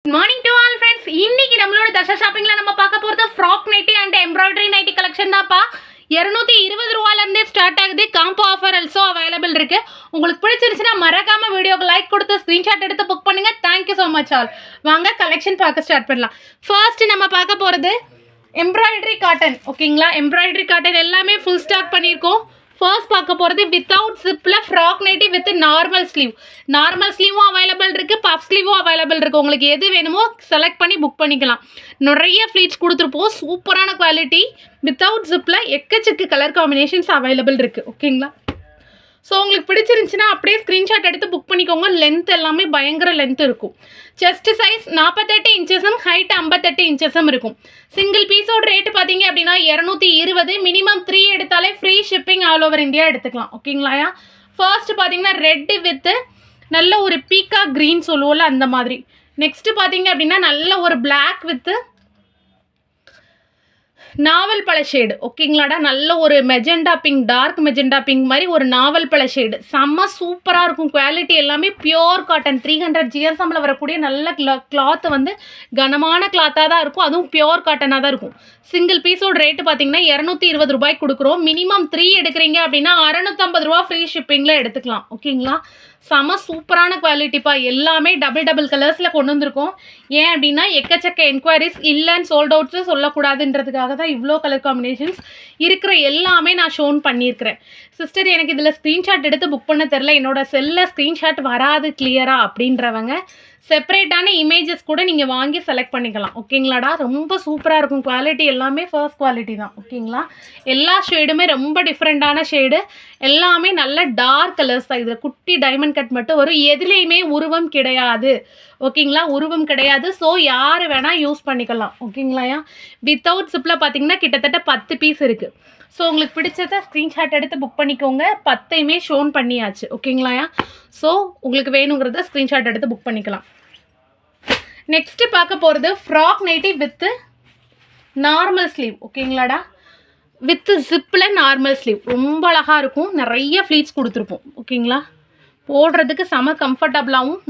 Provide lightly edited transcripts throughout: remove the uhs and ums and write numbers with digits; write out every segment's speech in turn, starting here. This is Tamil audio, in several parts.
Good morning to all friends. இன்னைக்கு நம்மளோட தர்ஷா ஷாப்பிங்ல நம்ம பார்க்க போறது frock nightie and embroidery nightie collection தான்ப்பா. 220 ரூபாயில இருந்தே ஸ்டார்ட் ஆகுது. காம்போ ஆஃபர் ஆல்சோ அவைலபிள் இருக்கு. உங்களுக்கு பிடிச்சிருச்சுனா மறக்காம வீடியோக்கு லைக் கொடுத்து ஸ்கிரீன்ஷாட் எடுத்து புக் பண்ணுங்க. Thank you so much all. வாங்க கலெக்ஷன் பார்க்க ஸ்டார்ட் பண்ணலாம். ஃபர்ஸ்ட் நம்ம பார்க்க போறது எம்ப்ராய்டரி காட்டன். ஓகேங்களா? எம்ப்ராய்டரி காட்டன் எல்லாமே ஃபுல் ஸ்டாக் பண்ணியிருக்கோம். ஃபர்ஸ்ட் பார்க்க போகிறது வித்தவுட் ஜிப்பில் frock nightie with normal sleeve. Normal ஸ்லீவும் அவைலபிள் இருக்குது, பஃப் ஸ்லீவும் அவைலபிள் இருக்குது. உங்களுக்கு எது வேணுமோ செலக்ட் பண்ணி புக் பண்ணிக்கலாம். நிறைய ஃப்ளீட்ஸ் கொடுத்துருப்போம். சூப்பரான குவாலிட்டி. வித்தவுட் ஜிப்பில் எக்கச்சக்க கலர் காம்பினேஷன்ஸ் அவைலபிள் இருக்குது. ஓகேங்களா? ஸோ உங்களுக்கு பிடிச்சிருந்துச்சுன்னா அப்படியே ஸ்க்ரீன்ஷாட் எடுத்து புக் பண்ணிக்கோங்க. லென்த் எல்லாமே பயங்கர லென்த் இருக்கும். செஸ்ட் சைஸ் 48 இன்ச்சஸும் ஹைட் 58 இன்ச்சஸும் இருக்கும். சிங்கிள் பீஸோட ரேட்டு பார்த்தீங்க அப்படின்னா 220. மினிமம் 3 எடுத்தாலே free shipping all over India எடுத்துக்கலாம். ஓகேங்களாயா? ஃபர்ஸ்ட் பார்த்தீங்கன்னா ரெட்டு வித்து நல்ல ஒரு பீக்கா க்ரீன் சொல்லுவோம்ல அந்த மாதிரி. நெக்ஸ்ட்டு பார்த்தீங்க அப்படின்னா நல்ல ஒரு பிளாக் வித்து நாவல் பழ ஷேடு. ஓகேங்களாடா? நல்ல ஒரு magenta pink, dark magenta pink மாதிரி ஒரு நாவல் பழ ஷேடு. செம்ம சூப்பராக இருக்கும். குவாலிட்டி எல்லாமே பியோர் காட்டன். 300 GSMல வரக்கூடிய நல்ல கிளாத்து வந்து கனமான கிளாத்தாக தான் இருக்கும். அதுவும் பியோர் காட்டனாக தான் இருக்கும். சிங்கிள் பீஸோட ரேட்டு பார்த்தீங்கன்னா 220 ரூபாய்க்கு கொடுக்குறோம். மினிமம் 3 எடுக்கிறீங்க அப்படின்னா 650 ரூபா ஃப்ரீ ஷிப்பிங்கில் எடுத்துக்கலாம். ஓகேங்களா? செம சூப்பரான குவாலிட்டிப்பா. எல்லாமே டபுள் கலர்ஸில் கொண்டு வந்திருக்கோம். ஏன் அப்படின்னா எக்கச்சக்க என்கொயரிஸ் இல்லைன்னு சோல்ட் அவுட்ஸு சொல்லக்கூடாதுன்றதுக்காக தான் இவ்வளோ கலர் காம்பினேஷன்ஸ் இருக்கிற எல்லாமே நான் ஷோன் பண்ணியிருக்கிறேன். சிஸ்டர் எனக்கு இதில் ஸ்க்ரீன்ஷாட் எடுத்து புக் பண்ண தெரில, என்னோடய செல்லில் ஸ்க்ரீன்ஷாட் வராது கிளியராக அப்படின்றவங்க செப்பரேட்டான இமேஜஸ் கூட நீங்கள் வாங்கி செலக்ட் பண்ணிக்கலாம். ஓகேங்களாடா? ரொம்ப சூப்பராக இருக்கும். குவாலிட்டி எல்லாமே ஃபர்ஸ்ட் குவாலிட்டி தான். ஓகேங்களா? எல்லா ஷேடுமே ரொம்ப டிஃப்ரெண்ட்டான ஷேடு. எல்லாமே நல்ல டார்க் கலர்ஸ் தான். இதில் குட்டி டைமண்ட் கட் மட்டும் வரும். எதுலேயுமே உருவம் கிடையாது. ஓகேங்களா? உருவம் கிடையாது. ஸோ யார் வேணால் யூஸ் பண்ணிக்கலாம். ஓகேங்களாயா? வித்தவுட் சிப்பில் பார்த்தீங்கன்னா கிட்டத்தட்ட 10 பீஸ் இருக்குது. ஸோ உங்களுக்கு பிடிச்சதை ஸ்க்ரீன்ஷாட் எடுத்து புக் பண்ணிக்கோங்க. 10யுமே ஷோன் பண்ணியாச்சு. ஓகேங்களாயா? ஸோ உங்களுக்கு வேணுங்கிறத ஸ்க்ரீன்ஷாட் எடுத்து புக் பண்ணிக்கலாம். நெக்ஸ்ட்டு பார்க்க போகிறது frock nightie with normal sleeve. ஓகேங்களாடா? With ஜிப்பில் normal sleeve. ரொம்ப அழகாக இருக்கும். நிறைய ஃப்ளீட்ஸ் கொடுத்துருப்போம். ஓகேங்களா? போடுறதுக்கு செம கம்ஃபர்டபுளாகவும்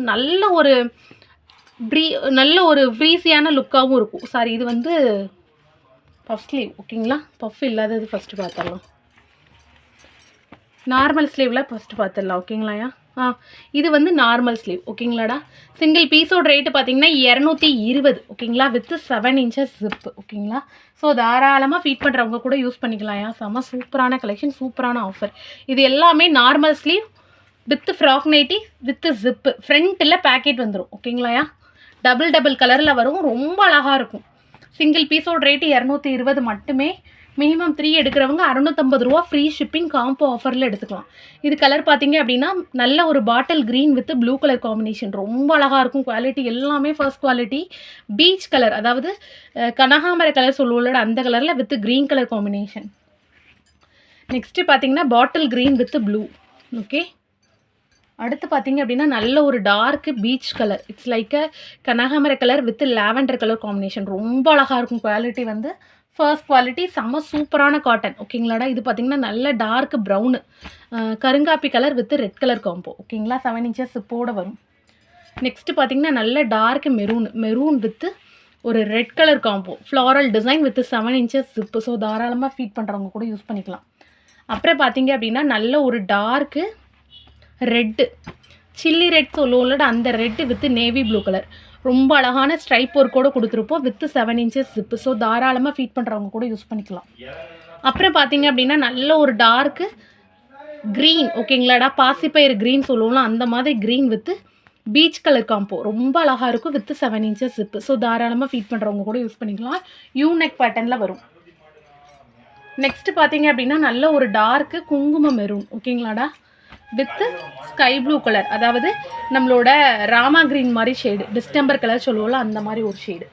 நல்ல ஒரு ஃப்ரீஸியான லுக்காகவும் இருக்கும். சாரி, இது வந்து பஃப் ஸ்லீவ். ஓகேங்களா? பஃப் இல்லாதது ஃபஸ்ட்டு பார்த்துடலாம். நார்மல் ஸ்லீவில் ஃபஸ்ட்டு பார்த்துடலாம். ஓகேங்களாயா? இது வந்து நார்மல் ஸ்லீவ். ஓகேங்களாடா? சிங்கிள் பீஸோட ரேட்டு பார்த்தீங்கன்னா 220. ஓகேங்களா? With 7 inches zip. ஓகேங்களா? ஸோ தாராளமாக ஃபீட் பண்ணுறவங்க கூட யூஸ் பண்ணிக்கலாம்யா. செம்ம சூப்பரான கலெக்ஷன், சூப்பரான ஆஃபர். இது எல்லாமே normal sleeve with frock nightie with zip. ஃப்ரண்ட்டில் பேக்கெட் வந்துடும். ஓகேங்களாயா? டபுள் கலரில் வரும். ரொம்ப அழகாக இருக்கும். சிங்கிள் பீஸோட ரேட்டு 220 மட்டுமே. மினிமம் 3 எடுக்கிறவங்க 650 ரூபா ஃப்ரீ ஷிப்பிங் காம்போ ஆஃபரில் எடுத்துக்கலாம். இது கலர் பார்த்தீங்க அப்படின்னா நல்ல ஒரு பாட்டில் green with blue colour combination. ரொம்ப அழகாக இருக்கும். குவாலிட்டி எல்லாமே ஃபர்ஸ்ட் குவாலிட்டி. பீச் கலர், அதாவது கனகாமர கலர் சொல்லுவோம்ல அந்த கலரில் with green colour combination. Next பார்த்தீங்கன்னா bottle green with blue. Okay, அடுத்து பார்த்தீங்க அப்படின்னா நல்ல ஒரு dark peach colour. It's like a கனகாமர colour with lavender colour combination. ரொம்ப அழகாக இருக்கும். குவாலிட்டி வந்து ஃபர்ஸ்ட் குவாலிட்டி. செம்ம சூப்பரான காட்டன். ஓகேங்களாடா? இது பார்த்தீங்கன்னா நல்ல டார்க் ப்ரௌனு கருங்காப்பி colour with red colour combo. ஓகேங்களா? 7 இன்ச்சஸ் சிப்போட வரும். நெக்ஸ்ட்டு பார்த்தீங்கன்னா நல்ல டார்க் மெரூன் வித் ஒரு red colour combo. Floral design with 7 inches zip. So தாராளமாக ஃபீட் பண்ணுறவங்க கூட யூஸ் பண்ணிக்கலாம். அப்புறம் பார்த்தீங்க அப்படின்னா நல்ல ஒரு டார்க்கு ரெட்டு, சில்லி ரெட் சொல்லுவோம்ல அந்த red with navy blue colour. ரொம்ப அழகான ஸ்ட்ரைப் ஒர்க்கோடு கொடுத்துருப்போம் வித் 7 இன்ச்சஸ் ஜிப்பு. ஸோ தாராளமாக ஃபீட் பண்ணுறவங்க கூட யூஸ் பண்ணிக்கலாம். அப்புறம் பார்த்தீங்க அப்படின்னா நல்ல ஒரு டார்க்கு க்ரீன். ஓகேங்களாடா? பாசிப்பயிறு க்ரீன் சொல்லுவோம்ல அந்த மாதிரி green with peach colour combo. ரொம்ப அழகாக இருக்கும் வித் 7 இன்ச்சஸ் ஜிப்பு. ஸோ தாராளமாக ஃபீட் பண்ணுறவங்க கூட யூஸ் பண்ணிக்கலாம். யூநெக் பேட்டர்னில் வரும். நெக்ஸ்ட்டு பார்த்தீங்க அப்படின்னா நல்ல ஒரு டார்க்கு குங்கும மெரூன். ஓகேங்களாடா? வித்து ஸ்கை ப்ளூ கலர், அதாவது நம்மளோட ராமா க்ரீன் மாதிரி ஷேடு. டிஸ்டம்பர் கலர் சொல்லுவோம்ல அந்த மாதிரி ஒரு ஷேடு.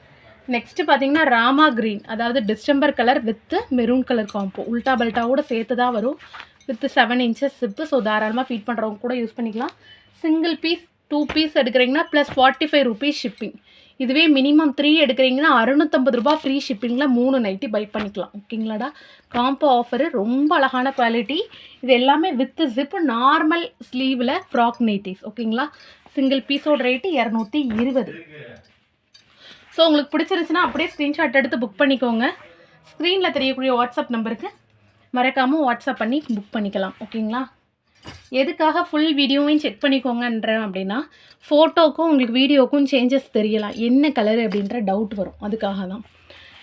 நெக்ஸ்ட்டு பார்த்தீங்கன்னா ராமா க்ரீன், அதாவது distemper colour with maroon colour combo. உல்டா பல்ட்டாவோட சேர்த்து தான் வரும் வித் 7 இன்ச்சஸ் ஜிப்பு. ஸோ தாராளமாக ஃபீட் பண்ணுறவங்க கூட யூஸ் பண்ணிக்கலாம். சிங்கிள் பீஸ் 2 பீஸ் எடுக்கிறீங்கன்னா ப்ளஸ் 45 ருபீஸ் ஷிப்பிங். இதுவே மினிமம் 3 எடுக்கிறீங்கன்னா 650 ரூபா ஃப்ரீ ஷிப்பிங்கில் 3 நைட்டி பை பண்ணிக்கலாம். ஓகேங்களாடா? Combo offer. ரொம்ப அழகான குவாலிட்டி. இது எல்லாமே வித் ஜிப்பு நார்மல் ஸ்லீவில் ஃப்ராக் நைட்டிஸ். ஓகேங்களா? சிங்கிள் பீஸோட ரேட்டு 220. ஸோ உங்களுக்கு பிடிச்சிருந்துச்சுன்னா அப்படியே ஸ்க்ரீன்ஷாட் எடுத்து புக் பண்ணிக்கோங்க. ஸ்க்ரீனில் தெரியக்கூடிய வாட்ஸ்அப் நம்பருக்கு மறக்காமல் வாட்ஸ்அப் பண்ணி புக் பண்ணிக்கலாம். ஓகேங்களா? எதுக்காக ஃபுல் வீடியோவையும் செக் பண்ணிக்கோங்கன்றேன் அப்படின்னா, ஃபோட்டோக்கும் உங்களுக்கு வீடியோக்கும் சேஞ்சஸ் தெரியலாம். என்ன கலர் அப்படின்ற டவுட் வரும். அதுக்காக தான்.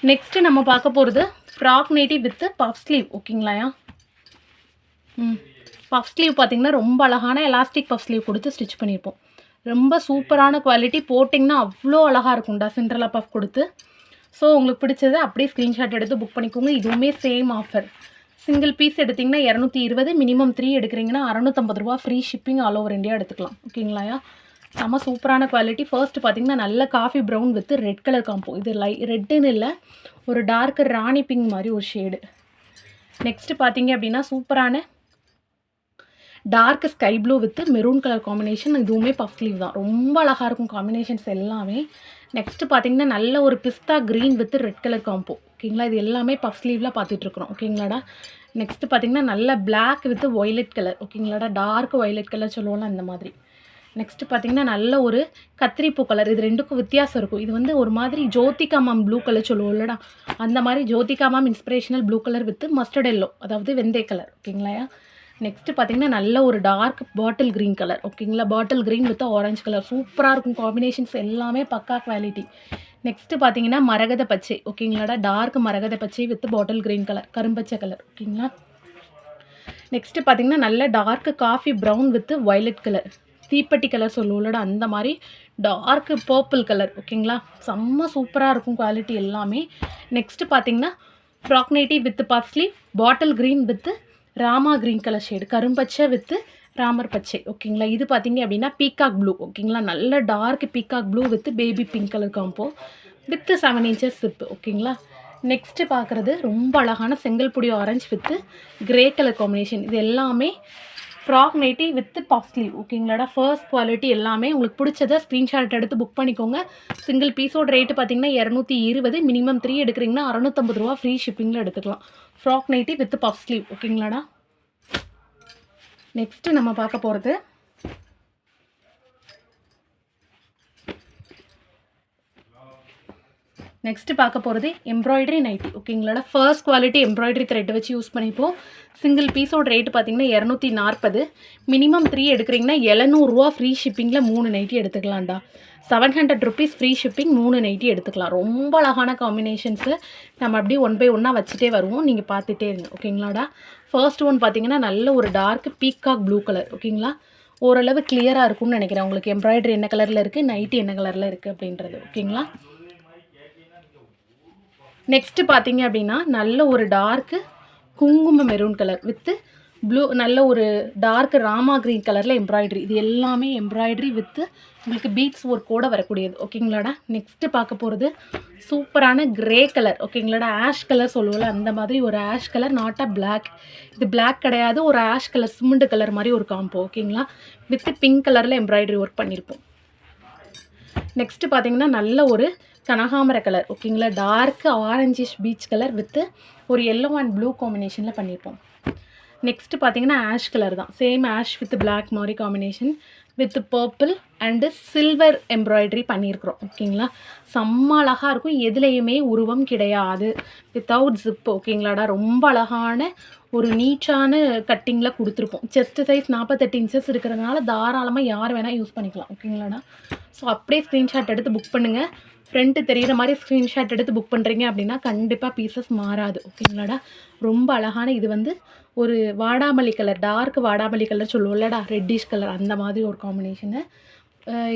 நெக்ஸ்ட்டு நம்ம பார்க்க போகிறது frock nightie with puff sleeve. ஓகேங்களாயா? பஃப் ஸ்லீவ் பார்த்திங்கன்னா ரொம்ப அழகான எலாஸ்டிக் பஃப் ஸ்லீவ் கொடுத்து ஸ்டிச் பண்ணியிருப்போம். ரொம்ப சூப்பரான குவாலிட்டி. போட்டிங்கன்னா அவ்வளோ அழகாக இருக்கும்டா சிண்ட்ரெல்லா பஃப் கொடுத்து. ஸோ உங்களுக்கு பிடிச்சது அப்படியே ஸ்க்ரீன்ஷாட் எடுத்து புக் பண்ணிக்கோங்க. இதுவுமே சேம் ஆஃபர். சிங்கிள் பீஸ் எடுத்திங்கன்னா 220, மினிமம் 3 எடுக்கிறீங்கன்னா 650 ரூபா. Free shipping all over India எடுத்துக்கலாம். ஓகேங்களாயா? செம்ம சூப்பரான குவாலிட்டி. ஃபர்ஸ்ட் பார்த்திங்கன்னா நல்ல coffee brown with red colour combo. இது ரெட்டுன்னு இல்லை, ஒரு டார்க் ராணி பிங்க் மாதிரி ஒரு ஷேடு. நெக்ஸ்ட்டு பார்த்திங்க அப்படின்னா சூப்பரான dark sky blue with maroon colour combination. இதுவுமே பஃப் ஸ்லீவ் தான். ரொம்ப அழகாக இருக்கும் காம்பினேஷன்ஸ் எல்லாமே. நெக்ஸ்ட்டு பார்த்திங்கன்னா நல்ல ஒரு பிஸ்தா green with red colour combo. ஓகேங்களா? இது எல்லாமே பஃப் ஸ்லீவில் பார்த்துட்ருக்குறோம். ஓகேங்களாடா? நெக்ஸ்ட்டு பார்த்திங்கன்னா நல்ல பிளாக் வித் ஒய்லெட் கலர். ஓகேங்களாடா? டார்க் ஒய்லெட் கலர் சொல்லுவோம்ல அந்த மாதிரி. நெக்ஸ்ட்டு பார்த்திங்கன்னா நல்ல ஒரு கத்திரிப்பூ கலர். இது ரெண்டுக்கும் வித்தியாசம் இருக்கும். இது வந்து ஒரு மாதிரி ஜோதிகா மேம் ப்ளூ கலர் சொல்லுவோம்லடா, அந்த மாதிரி Jyothika ma'am inspirational blue colour with mustard yellow, அதாவது வெந்தய கலர். ஓகேங்களா? நெக்ஸ்ட்டு பார்த்திங்கன்னா நல்ல ஒரு டார்க் பாட்டில் க்ரீன் கலர். ஓகேங்களா? Bottle green with orange colour. சூப்பராக இருக்கும் காம்பினேஷன்ஸ் எல்லாமே பக்கா குவாலிட்டி. நெக்ஸ்ட்டு பார்த்திங்கன்னா மரகத பச்சை. ஓகேங்களாடா? டார்க் மரகத பச்சை வித் பாட்டில் க்ரீன் கலர், கரும்பச்சை கலர். ஓகேங்களா? நெக்ஸ்ட்டு பார்த்திங்கன்னா நல்ல dark coffee brown with violet colour, தீப்பெட்டி கலர் சொல்லுவோம்லடா அந்த மாதிரி டார்க் பர்பிள் கலர். ஓகேங்களா? செம்ம சூப்பராக இருக்கும் குவாலிட்டி எல்லாமே. நெக்ஸ்ட்டு பார்த்திங்கன்னா frock nightie with puff sleeve, bottle green with ராமா க்ரீன் கலர் ஷேடு, கரும்பச்சை வித் ராமர் பச்சை. ஓகேங்களா? இது பார்த்திங்க அப்படின்னா பீகாக் ப்ளூ. ஓகேங்களா? நல்ல dark peacock blue with baby pink colour combo with 7 inches zip. ஓகேங்களா? நெக்ஸ்ட்டு பார்க்குறது ரொம்ப அழகான செங்கல்பொடி orange with grey colour combination. இது எல்லாமே frock nightie with puff sleeve. ஓகேங்களாடா? ஃபர்ஸ்ட் குவாலிட்டி எல்லாமே உங்களுக்கு பிடிச்சதை ஸ்க்ரீன்ஷாட் எடுத்து புக் பண்ணிக்கோங்க. சிங்கிள் பீஸோட ரேட்டு பார்த்திங்கன்னா 220, மினிமம் 3 எடுக்கிறீங்கன்னா 650 ரூபா. ஃப்ரீ ஷிப்பிங்கில் எடுத்துக்கலாம். Frock nightie with puff sleeve. ஓகேங்களாடா? நெக்ஸ்ட்டு நம்ம பார்க்க போகிறது எம்ப்ராய்டரி நைட்டி. ஓகேங்களாடா? ஃபர்ஸ்ட் குவாலிட்டி எம்ப்ராய்டரி த்ரெட் வச்சு யூஸ் பண்ணிப்போம். சிங்கிள் பீஸோட ரேட்டு பார்த்திங்கன்னா 240, மினிமம் 3 எடுக்கிறீங்கன்னா 700 ரூபா. ஃப்ரீ ஷிப்பிங்கில் 3 நைட்டி எடுத்துக்கலாம்டா. 700 ருபீஸ் ஃப்ரீ ஷிப்பிங், 3 நைட்டி எடுத்துக்கலாம். ரொம்ப அழகான காம்பினேஷன்ஸு. நம்ம அப்படியே ஒன் பை ஒன்னாக வச்சுட்டே வருவோம், நீங்கள் பார்த்துட்டே இருங்க. ஓகேங்களாடா? ஃபர்ஸ்ட் ஒன் பார்த்திங்கன்னா நல்ல ஒரு டார்க் பீகாக் ப்ளூ கலர். ஓகேங்களா? ஓரளவு கிளியராக இருக்கும்னு நினைக்கிறேன் உங்களுக்கு. எம்ப்ராய்டரி என்ன கலரில் இருக்குது, நைட்டி என்ன கலரில் இருக்குது அப்படின்றது. ஓகேங்களா? நெக்ஸ்ட்டு பார்த்திங்க அப்படின்னா நல்ல ஒரு டார்க்கு குங்கும மெரூன் கலர் வித்து ப்ளூ, நல்ல ஒரு டார்க் ராமா க்ரீன் கலரில் எம்ப்ராய்டரி. இது எல்லாமே எம்ப்ராய்டரி வித்து உங்களுக்கு பீட்ஸ் ஒர்க்கோடு வரக்கூடியது. ஓகேங்களாடா? நெக்ஸ்ட்டு பார்க்க போகிறது சூப்பரான கிரே கலர். ஓகேங்களாடா? ஆஷ் கலர் சொல்லுவோம்ல அந்த மாதிரி ஒரு ash colour, not a black. இது பிளாக் கிடையாது, ஒரு ஆஷ் கலர் சிமெண்ட் கலர் மாதிரி ஒரு காம்போ. ஓகேங்களா? வித்து பிங்க் கலரில் எம்ப்ராய்டரி ஒர்க் பண்ணியிருப்போம். நெக்ஸ்ட்டு பார்த்திங்கன்னா நல்ல ஒரு கனகாமர கலர். ஓகேங்களா? Dark orangish peach colour with ஒரு எல்லோ அண்ட் ப்ளூ காம்பினேஷனில் பண்ணியிருப்போம். நெக்ஸ்ட்டு பார்த்திங்கன்னா ஆஷ் கலர் தான். சேம் ஆஷ் வித் பிளாக் மாதிரி combination with purple and silver embroidery பண்ணியிருக்கிறோம். ஓகேங்களா? செம்ம அழகாக இருக்கும். எதுலேயுமே உருவம் கிடையாது, வித்தவுட் ஜிப். ஓகேங்களாடா? ரொம்ப அழகான ஒரு நீட்டான கட்டிங்கில் கொடுத்துருப்போம். செஸ்ட் சைஸ் 48 இன்ச்சஸ் இருக்கிறதுனால தாராளமாக யார் வேணால் யூஸ் பண்ணிக்கலாம். ஓகேங்களாடா? ஸோ அப்படியே ஸ்க்ரீன்ஷாட் எடுத்து புக் பண்ணுங்கள். ஃப்ரண்ட்டு தெரிகிற மாதிரி ஸ்க்ரீன்ஷாட் எடுத்து புக் பண்ணுறீங்க அப்படின்னா கண்டிப்பாக பீசஸ் மாறாது. ஓகேங்களாடா? ரொம்ப அழகான இது வந்து ஒரு வாடாமல்லி கலர், டார்க் வாடாமல்லி கலர் சொல்லுவோம்லடா, ரெட்டிஷ் கலர், அந்த மாதிரி ஒரு காம்பினேஷனு.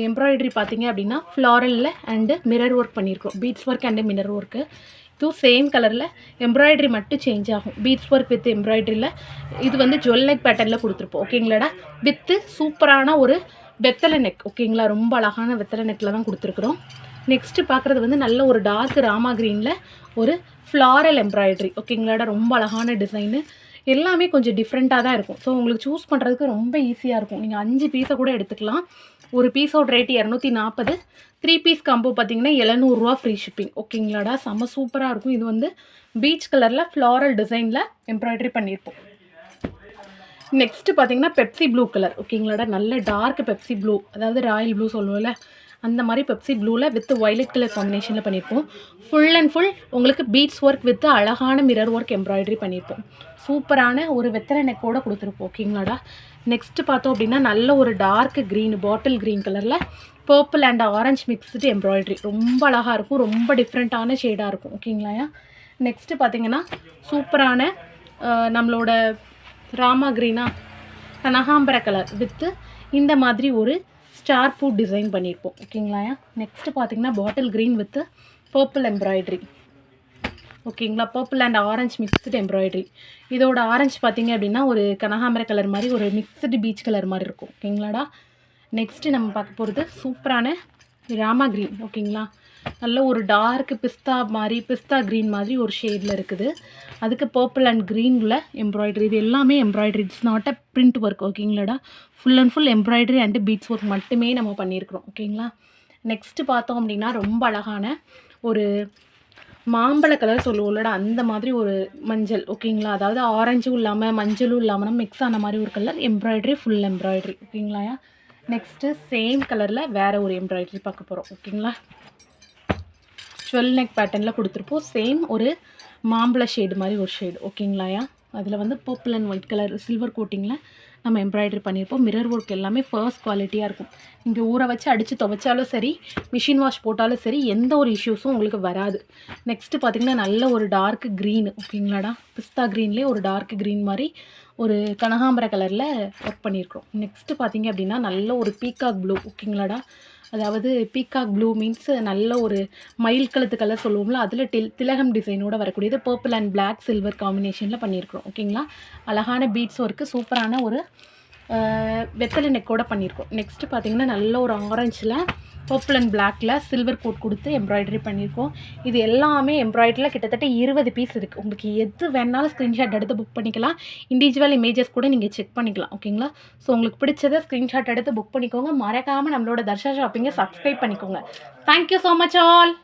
எம்ப்ராய்டரி பார்த்திங்க அப்படின்னா ஃப்ளாரலில் அண்டு மிரர் ஒர்க் பண்ணியிருக்கோம். Beads work and mirror work. இதுவும் சேம் கலரில் எம்ப்ராய்டரி மட்டும் சேஞ்ச் ஆகும். பீட்ஸ் ஒர்க் வித் எம்ப்ராய்டரியில் இது வந்து ஜுவல் நெக் பேட்டர்னில் கொடுத்துருப்போம். ஓகேங்களாடா? வித்து சூப்பரான ஒரு வெத்தலை நெக். ஓகேங்களா? ரொம்ப அழகான வெத்தலை நெக்கில் தான் கொடுத்துருக்குறோம். நெக்ஸ்ட்டு பார்க்குறது வந்து நல்ல ஒரு டார்க் ராமா க்ரீனில் ஒரு ஃப்ளாரல் எம்ப்ராய்டரி. ஓகேங்களாடா? ரொம்ப அழகான டிசைனு. எல்லாமே கொஞ்சம் டிஃப்ரெண்ட்டாக தான் இருக்கும். ஸோ உங்களுக்கு சூஸ் பண்ணுறதுக்கு ரொம்ப ஈஸியாக இருக்கும். நீங்கள் 5 பீஸை கூட எடுத்துக்கலாம். ஒரு பீஸோட ரேட்டு 240. 3 பீஸ் காம்போ பார்த்திங்கன்னா 700 ரூபா. Free shipping. ஓகேங்களாடா? செம்ம சூப்பராக இருக்கும். இது வந்து பீச் கலரில் ஃப்ளாரல் டிசைனில் எம்ப்ராய்டரி பண்ணியிருப்போம். நெக்ஸ்ட்டு பார்த்திங்கன்னா பெப்சி ப்ளூ கலர். ஓகேங்களாடா? நல்ல டார்க் பெப்சி ப்ளூ, அதாவது ராயல் ப்ளூ சொல்லுவோம்ல அந்த மாதிரி பெப்சி ப்ளூவில் வித் வயலட் கலர் காம்பினேஷனில் பண்ணியிருப்போம். ஃபுல் அண்ட் ஃபுல் உங்களுக்கு பீட்ஸ் ஒர்க் வித் அழகான மிரர் ஒர்க் எம்ப்ராய்டரி பண்ணியிருப்போம். சூப்பரான ஒரு வெத்தலை நெக்கோட கொடுத்துருப்போம். ஓகேங்களாடா. நெக்ஸ்ட்டு பார்த்தோம் அப்படின்னா நல்ல ஒரு டார்க் க்ரீன் பாட்டில் க்ரீன் கலரில் purple and orange mixed embroidery ரொம்ப அழகாக இருக்கும். ரொம்ப டிஃப்ரெண்ட்டான ஷேடாக இருக்கும். ஓகேங்களாயா. நெக்ஸ்ட்டு பார்த்தீங்கன்னா சூப்பரான நம்மளோட ராமா க்ரீனா கனகாம்பர கலர் வித்து இந்த மாதிரி ஒரு ஸ்டார் பூ டிசைன் பண்ணியிருப்போம். ஓகேங்களாயா. நெக்ஸ்ட்டு பார்த்தீங்கன்னா bottle green with purple embroidery. ஓகேங்களா. Purple and orange mixed embroidery. இதோட ஆரஞ்சு பார்த்தீங்க அப்படின்னா ஒரு கனகாம்பர கலர் மாதிரி ஒரு மிக்ஸ்டு பீச் கலர் மாதிரி இருக்கும். ஓகேங்களாடா. நெக்ஸ்ட்டு நம்ம பார்க்க போகிறது சூப்பரான ராமா க்ரீன். ஓகேங்களா. நல்ல ஒரு டார்க் பிஸ்தா க்ரீன் மாதிரி ஒரு ஷேடில் இருக்குது. அதுக்கு பர்பிள் அண்ட் க்ரீனில் எம்ப்ராய்டரி. இது எல்லாமே embroidery. It's not a print work. ஓகேங்களாடா. Full and full embroidery and beads work மட்டுமே நம்ம பண்ணியிருக்கிறோம். ஓகேங்களா. நெக்ஸ்ட்டு பார்த்தோம் அப்படின்னா ரொம்ப அழகான ஒரு மாம்பழ கலர் சொல்லுவோம்லடா அந்த மாதிரி ஒரு மஞ்சள். ஓகேங்களா. அதாவது ஆரஞ்சும் இல்லாமல் மஞ்சளும் இல்லாமல் மிக்ஸ் ஆன மாதிரி ஒரு கலர் எம்ப்ராய்டரி. Full embroidery. ஓகேங்களாயா. நெக்ஸ்ட்டு சேம் கலரில் வேறு ஒரு எம்ப்ராய்டரி பார்க்க போகிறோம். ஓகேங்களா. 12 நெக் பேட்டர்னில் கொடுத்துருப்போம். சேம் ஒரு மாம்பழ ஷேடு மாதிரி ஒரு ஷேடு. ஓகேங்களாயா. அதில் வந்து purple and white colour silver கோட்டிங்கில் நம்ம எம்ப்ராய்டரி பண்ணியிருப்போம். மிரர் ஒர்க் எல்லாமே ஃபர்ஸ்ட் குவாலிட்டியாக இருக்கும். இங்கே ஊற வச்சு அடித்து துவைச்சாலும் சரி, மிஷின் வாஷ் போட்டாலும் சரி, எந்த ஒரு இஷ்யூஸும் உங்களுக்கு வராது. நெக்ஸ்ட்டு பார்த்திங்கன்னா நல்ல ஒரு டார்க் க்ரீனு. ஓகேங்களாடா. பிஸ்தா க்ரீன்லேயே ஒரு டார்க் க்ரீன் மாதிரி ஒரு கனகாம்பர கலரில் ஒர்க் பண்ணியிருக்கிறோம். நெக்ஸ்ட்டு பார்த்திங்க அப்படின்னா நல்ல ஒரு பீகாக் ப்ளூ. ஓகேங்களாடா. அதாவது பீகாக் ப்ளூ மீன்ஸ் நல்ல ஒரு மயில் கழுத்து கலர் சொல்லுவோம்ல, அதில் திலகம் டிசைனோடு வரக்கூடியது பர்பிள் அண்ட் பிளாக் சில்வர் காம்பினேஷனில் பண்ணியிருக்கிறோம். ஓகேங்களா. அழகான பீட்ஸ் ஒர்க்கு சூப்பரான ஒரு வெத்தலை நெக்கோட பண்ணியிருக்கோம். நெக்ஸ்ட்டு பார்த்திங்கன்னா நல்ல ஒரு ஆரஞ்சில் பர்பிள் அண்ட் பிளாக்கில் சில்வர் கோட் கொடுத்து எம்ப்ராய்டரி பண்ணியிருக்கோம். இது எல்லாமே எம்ப்ராய்டரியில் கிட்டத்தட்ட 20 பீஸ் இருக்குது. உங்களுக்கு எது வேணாலும் ஸ்க்ரீன்ஷாட் எடுத்து புக் பண்ணிக்கலாம். இண்டிவிஜுவல் இமேஜஸ் கூட நீங்கள் செக் பண்ணிக்கலாம். ஓகேங்களா. ஸோ உங்களுக்கு பிடிச்சதை ஸ்க்ரீன்ஷாட் எடுத்து புக் பண்ணிக்கோங்க. மறக்காமல் நம்மளோட தர்ஷா ஷாப்பிங்கை சப்ஸ்கிரைப் பண்ணிக்கோங்க. Thank you so much all.